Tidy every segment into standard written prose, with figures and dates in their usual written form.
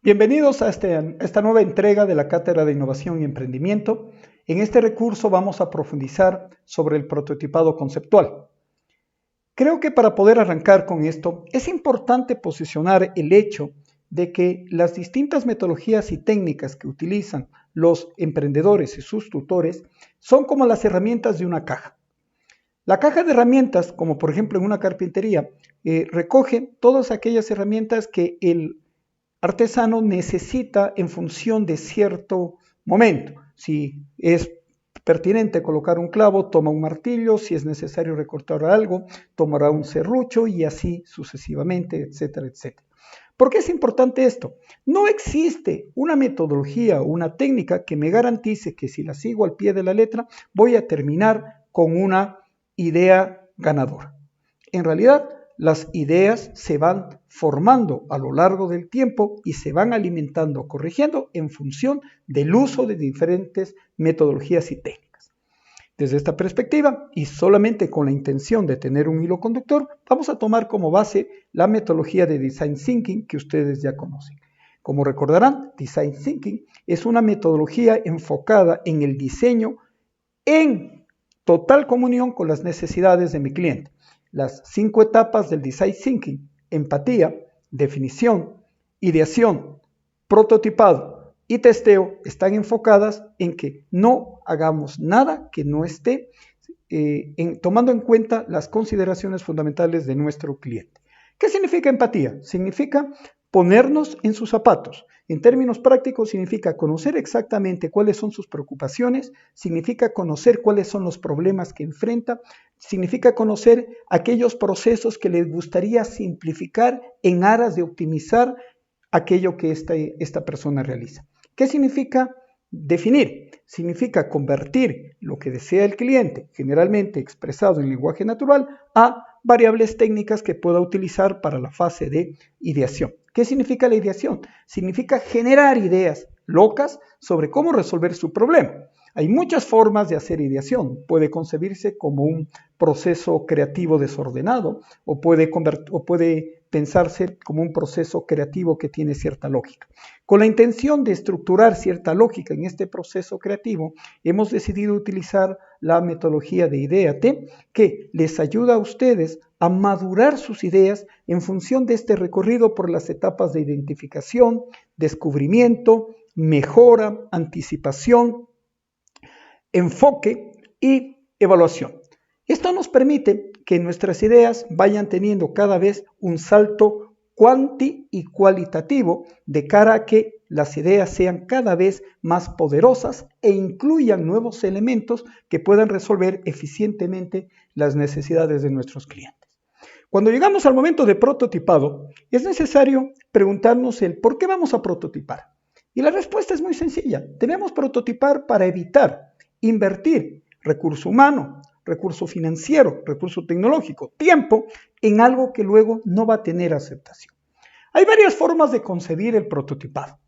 Bienvenidos a esta nueva entrega de la Cátedra de Innovación y Emprendimiento. En este recurso vamos a profundizar sobre el prototipado conceptual. Creo que para poder arrancar con esto es importante posicionar el hecho de que las distintas metodologías y técnicas que utilizan los emprendedores y sus tutores son como las herramientas de una caja. La caja de herramientas, como por ejemplo en una carpintería, recoge todas aquellas herramientas que el artesano necesita en función de cierto momento. Si es pertinente colocar un clavo, toma un martillo; si es necesario recortar algo, tomará un serrucho y así sucesivamente, etcétera, etcétera. ¿Por qué es importante esto? No existe una metodología o una técnica que me garantice que si la sigo al pie de la letra voy a terminar con una idea ganadora. En realidad, las ideas se van formando a lo largo del tiempo y se van alimentando, corrigiendo en función del uso de diferentes metodologías y técnicas. Desde esta perspectiva, y solamente con la intención de tener un hilo conductor, vamos a tomar como base la metodología de Design Thinking que ustedes ya conocen. Como recordarán, Design Thinking es una metodología enfocada en el diseño en total comunión con las necesidades de mi cliente. Las 5 etapas del Design Thinking: empatía, definición, ideación, prototipado y testeo, están enfocadas en que no hagamos nada que no esté tomando en cuenta las consideraciones fundamentales de nuestro cliente. ¿Qué significa empatía? Significa ponernos en sus zapatos. En términos prácticos significa conocer exactamente cuáles son sus preocupaciones, significa conocer cuáles son los problemas que enfrenta, significa conocer aquellos procesos que les gustaría simplificar en aras de optimizar aquello que esta persona realiza. ¿Qué significa definir? Significa convertir lo que desea el cliente, generalmente expresado en lenguaje natural, a variables técnicas que pueda utilizar para la fase de ideación. ¿Qué significa la ideación? Significa generar ideas locas sobre cómo resolver su problema. Hay muchas formas de hacer ideación. Puede concebirse como un proceso creativo desordenado o puede pensarse como un proceso creativo que tiene cierta lógica. Con la intención de estructurar cierta lógica en este proceso creativo, hemos decidido utilizar la metodología de IDEATE, que les ayuda a ustedes a madurar sus ideas en función de este recorrido por las etapas de identificación, descubrimiento, mejora, anticipación, enfoque y evaluación. Esto nos permite que nuestras ideas vayan teniendo cada vez un salto cuanti y cualitativo de cara a que las ideas sean cada vez más poderosas e incluyan nuevos elementos que puedan resolver eficientemente las necesidades de nuestros clientes. Cuando llegamos al momento de prototipado, es necesario preguntarnos el por qué vamos a prototipar. Y la respuesta es muy sencilla. Debemos prototipar para evitar invertir recurso humano, recurso financiero, recurso tecnológico, tiempo, en algo que luego no va a tener aceptación. Hay varias formas de concebir el prototipado.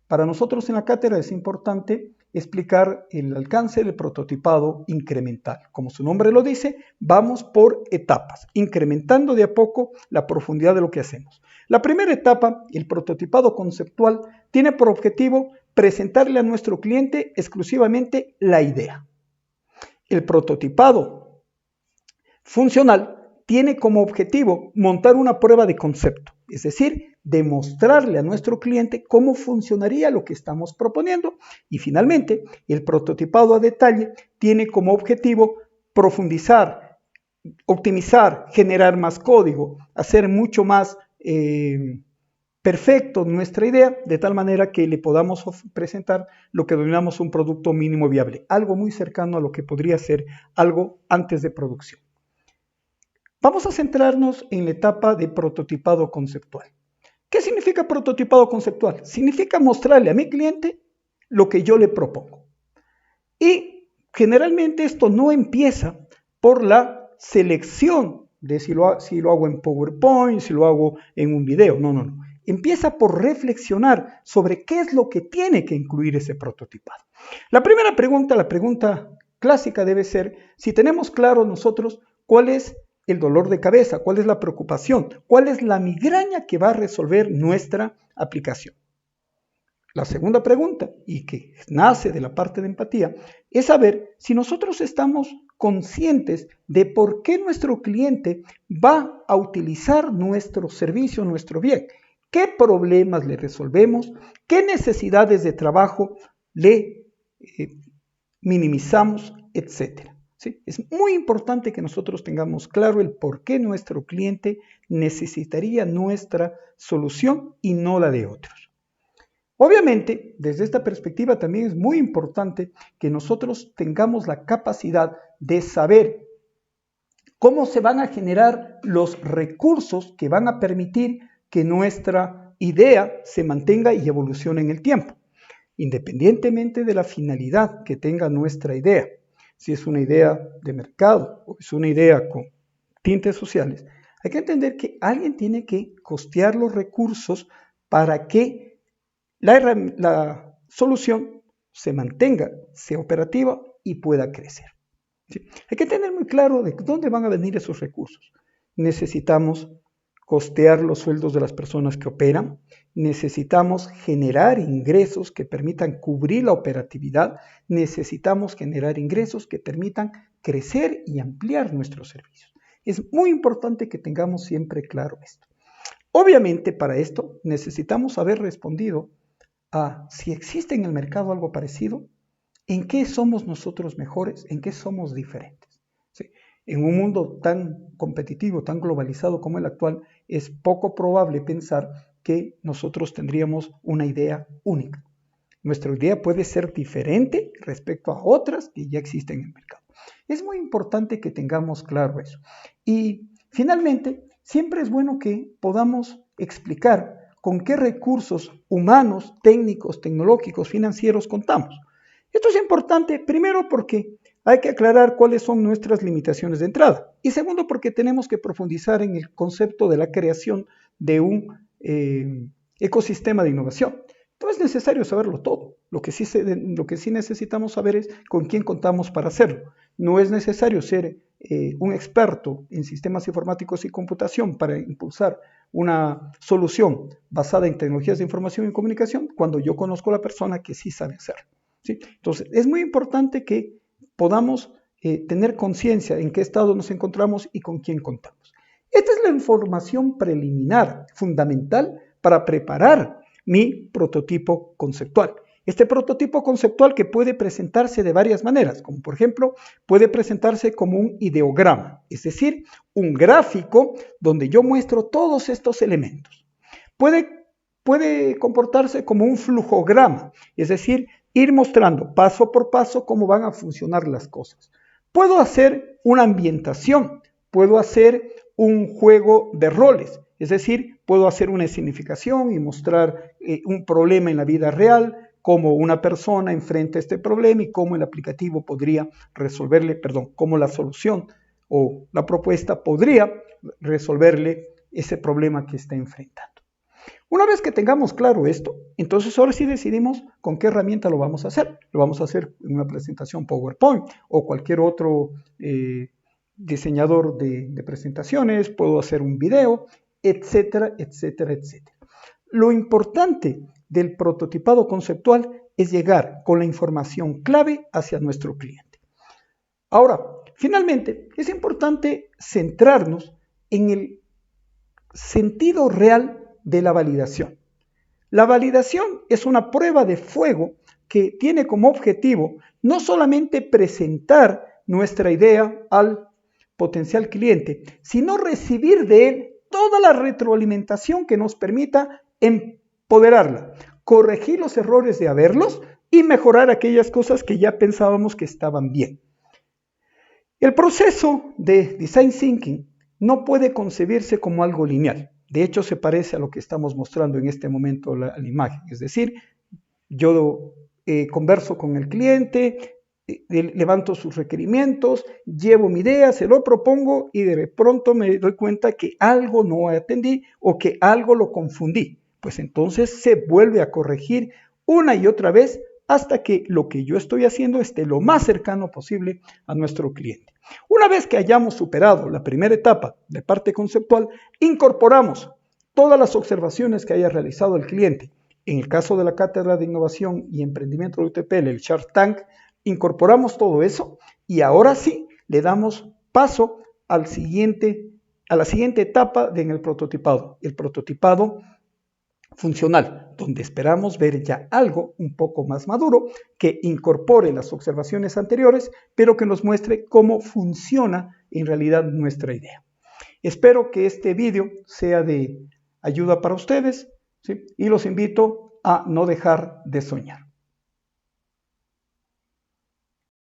Para nosotros en la cátedra es importante explicar el alcance del prototipado incremental. Como su nombre lo dice, vamos por etapas, incrementando de a poco la profundidad de lo que hacemos. La primera etapa, el prototipado conceptual, tiene por objetivo presentarle a nuestro cliente exclusivamente la idea. El prototipado funcional tiene como objetivo montar una prueba de concepto, es decir, demostrarle a nuestro cliente cómo funcionaría lo que estamos proponiendo. Y finalmente, el prototipado a detalle tiene como objetivo profundizar, optimizar, generar más código, hacer mucho más perfecto nuestra idea, de tal manera que le podamos presentar lo que denominamos un producto mínimo viable, algo muy cercano a lo que podría ser algo antes de producción. Vamos a centrarnos en la etapa de prototipado conceptual. ¿Qué significa prototipado conceptual? Significa mostrarle a mi cliente lo que yo le propongo. Y generalmente esto no empieza por la selección de si lo hago en PowerPoint, si lo hago en un video. No. Empieza por reflexionar sobre qué es lo que tiene que incluir ese prototipado. La primera pregunta, la pregunta clásica debe ser si tenemos claro nosotros cuál es el dolor de cabeza, cuál es la preocupación, cuál es la migraña que va a resolver nuestra aplicación. La segunda pregunta, y que nace de la parte de empatía, es saber si nosotros estamos conscientes de por qué nuestro cliente va a utilizar nuestro servicio, nuestro bien, qué problemas le resolvemos, qué necesidades de trabajo le minimizamos, etcétera. ¿Sí? Es muy importante que nosotros tengamos claro el por qué nuestro cliente necesitaría nuestra solución y no la de otros. Obviamente, desde esta perspectiva también es muy importante que nosotros tengamos la capacidad de saber cómo se van a generar los recursos que van a permitir que nuestra idea se mantenga y evolucione en el tiempo, independientemente de la finalidad que tenga nuestra idea. Si es una idea de mercado o es una idea con tintes sociales, hay que entender que alguien tiene que costear los recursos para que la solución se mantenga, sea operativa y pueda crecer. ¿Sí? Hay que tener muy claro de dónde van a venir esos recursos. Necesitamos costear los sueldos de las personas que operan, necesitamos generar ingresos que permitan cubrir la operatividad, necesitamos generar ingresos que permitan crecer y ampliar nuestros servicios. Es muy importante que tengamos siempre claro esto. Obviamente, para esto necesitamos haber respondido a si existe en el mercado algo parecido, en qué somos nosotros mejores, en qué somos diferentes. ¿Sí? En un mundo tan competitivo, tan globalizado como el actual, es poco probable pensar que nosotros tendríamos una idea única. Nuestra idea puede ser diferente respecto a otras que ya existen en el mercado. Es muy importante que tengamos claro eso. Y finalmente, siempre es bueno que podamos explicar con qué recursos humanos, técnicos, tecnológicos, financieros contamos. Esto es importante, primero porque hay que aclarar cuáles son nuestras limitaciones de entrada y segundo porque tenemos que profundizar en el concepto de la creación de un ecosistema de innovación. No es necesario saberlo todo. Lo que sí necesitamos saber es con quién contamos para hacerlo. No es necesario ser un experto en sistemas informáticos y computación para impulsar una solución basada en tecnologías de información y comunicación cuando yo conozco a la persona que sí sabe hacerlo. ¿Sí? Entonces, es muy importante que podamos tener conciencia en qué estado nos encontramos y con quién contamos. Esta es la información preliminar, fundamental para preparar mi prototipo conceptual. Este prototipo conceptual que puede presentarse de varias maneras, como por ejemplo, puede presentarse como un ideograma, es decir, un gráfico donde yo muestro todos estos elementos. Puede comportarse como un flujograma, es decir, ir mostrando paso por paso cómo van a funcionar las cosas. Puedo hacer una ambientación, puedo hacer un juego de roles, es decir, puedo hacer una escenificación y mostrar un problema en la vida real, cómo una persona enfrenta este problema y cómo el aplicativo podría resolverle, cómo la solución o la propuesta podría resolverle ese problema que está enfrentando. Una vez que tengamos claro esto, entonces ahora sí decidimos con qué herramienta lo vamos a hacer. Lo vamos a hacer en una presentación PowerPoint o cualquier otro diseñador de presentaciones, puedo hacer un video, etcétera, etcétera, etcétera. Lo importante del prototipado conceptual es llegar con la información clave hacia nuestro cliente. Ahora, finalmente, es importante centrarnos en el sentido real de la validación. La validación es una prueba de fuego que tiene como objetivo no solamente presentar nuestra idea al potencial cliente, sino recibir de él toda la retroalimentación que nos permita empoderarla, corregir los errores de haberlos y mejorar aquellas cosas que ya pensábamos que estaban bien. El proceso de Design Thinking no puede concebirse como algo lineal. De hecho, se parece a lo que estamos mostrando en este momento la imagen. Es decir, yo converso con el cliente, levanto sus requerimientos, llevo mi idea, se lo propongo y de pronto me doy cuenta que algo no atendí o que algo lo confundí. Pues entonces se vuelve a corregir una y otra vez hasta que lo que yo estoy haciendo esté lo más cercano posible a nuestro cliente. Una vez que hayamos superado la primera etapa de parte conceptual, incorporamos todas las observaciones que haya realizado el cliente En el caso de la Cátedra de Innovación y Emprendimiento de UTPL, el Shark Tank, incorporamos todo eso y ahora sí le damos paso a la siguiente etapa en el prototipado, el prototipado funcional, donde esperamos ver ya algo un poco más maduro que incorpore las observaciones anteriores, pero que nos muestre cómo funciona en realidad nuestra idea. Espero que este vídeo sea de ayuda para ustedes, ¿sí? Y los invito a no dejar de soñar.